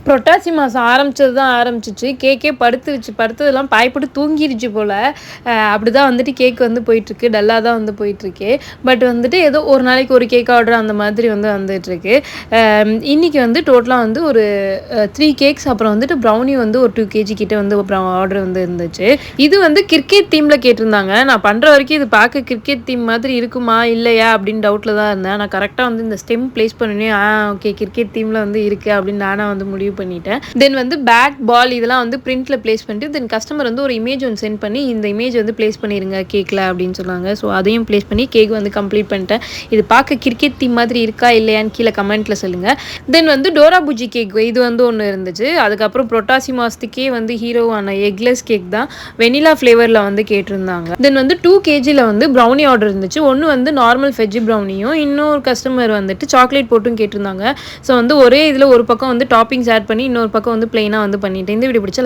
புரட்டாசி மாதம் ஆரம்பிச்சது தான் ஆரம்பிச்சிச்சு. கேக்கே படுத்துருச்சு. படுத்ததெல்லாம் பாய்ப்போட்டு தூங்கிருச்சு போல. அப்படி தான் வந்துட்டு கேக் வந்து போயிட்டுருக்கு. டல்லாக தான் வந்து போயிட்டுருக்கு. பட் வந்துட்டு ஏதோ ஒரு நாளைக்கு ஒரு கேக் ஆர்டர் அந்த மாதிரி வந்து வந்துட்டுருக்கு. இன்றைக்கி வந்து டோட்டலாக வந்து ஒரு 3 கேக்ஸ் அப்புறம் வந்துட்டு ப்ரௌனி வந்து ஒரு 2 கேஜி கிட்ட வந்து ஆர்டர் வந்து இருந்துச்சு. இது வந்து கிரிக்கெட் தீமில் கேட்டிருந்தாங்க. நான் பண்ணுற வரைக்கும் இது பார்க்க கிரிக்கெட் தீம் மாதிரி இருக்குமா இல்லையா அப்படின்னு டவுட்டில் தான் இருந்தேன். நான் கரெக்டாக வந்து இந்த ஸ்டெம் ப்ளேஸ் பண்ணி ஓகே கிரிக்கெட் தீமில் வந்து இருக்குது அப்படின்னு நானாக வந்து முடிவு பண்ணிட்டேன். தென் வந்து பேட் பால் இதெல்லாம் வந்து பிரிண்ட்ல பிளேஸ் பண்ணிட்டு தென் கஸ்டமர் வந்து ஒரு இமேஜ் ஒன்று சென்ட் பண்ணி இந்த இமேஜ் வந்து பிளேஸ் பண்ணிருங்க கேக்ல அப்படின்னு சொன்னாங்க. ஸோ அதையும் பிளேஸ் பண்ணி கேக் வந்து கம்ப்ளீட் பண்ணிட்டேன். இது பார்க்க கிரிக்கெட் தீம் மாதிரி இருக்கா இல்லையான்னு கீழே கமெண்ட்ல சொல்லுங்க. தென் வந்து டோரா புஜி கேக் இது வந்து ஒன்று இருந்துச்சு. அதுக்கப்புறம் புரட்டாசி மாதத்துக்கே வந்து ஹீரோவான எக்லெஸ் கேக் தான் வெனிலா ஃப்ளேவரில் வந்து கேட்டிருந்தாங்க. தென் வந்து 2 கேஜியில் வந்து ப்ரௌனி ஆர்டர் இருந்துச்சு. ஒன்று வந்து நார்மல் வெஜ் ப்ரௌனியும் இன்னொரு கஸ்டமர் வந்துட்டு சாக்லேட் போட்டும் கேட்டிருந்தாங்க. ஸோ வந்து ஒரே இதில் ஒரு பக்கம் வந்து டாப்பிங்ஸ் ஆட் பண்ணி இன்னொரு பக்கம் வந்து பிளெயினாக வந்து பண்ணிட்டேன். இந்த வீடியோ பிடிச்சா